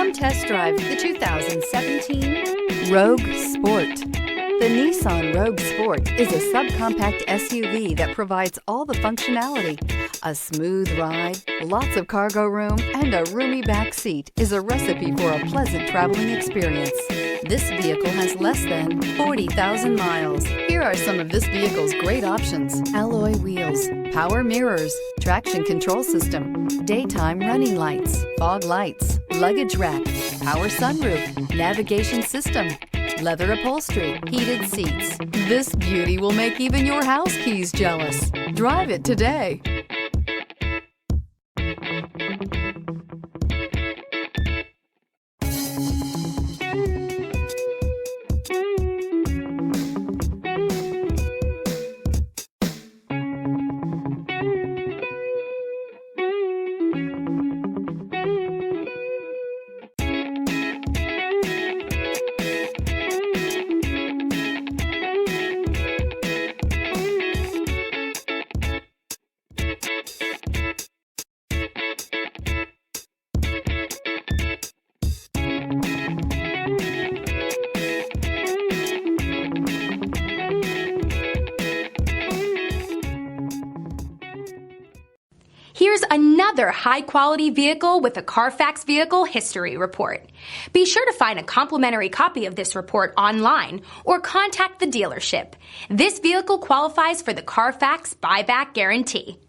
Come test drive the 2017 Rogue Sport. The Nissan Rogue Sport is a subcompact SUV that provides all the functionality. A smooth ride, lots of cargo room, and a roomy back seat is a recipe for a pleasant traveling experience. This vehicle has less than 40,000 miles. Here are some of this vehicle's great options: alloy wheels, power mirrors, traction control system, daytime running lights, fog lights, luggage rack, power sunroof, navigation system, leather upholstery, heated seats. This beauty will make even your house keys jealous. Drive it today. Here's another high-quality vehicle with a Carfax Vehicle History Report. Be sure to find a complimentary copy of this report online or contact the dealership. This vehicle qualifies for the Carfax Buyback Guarantee.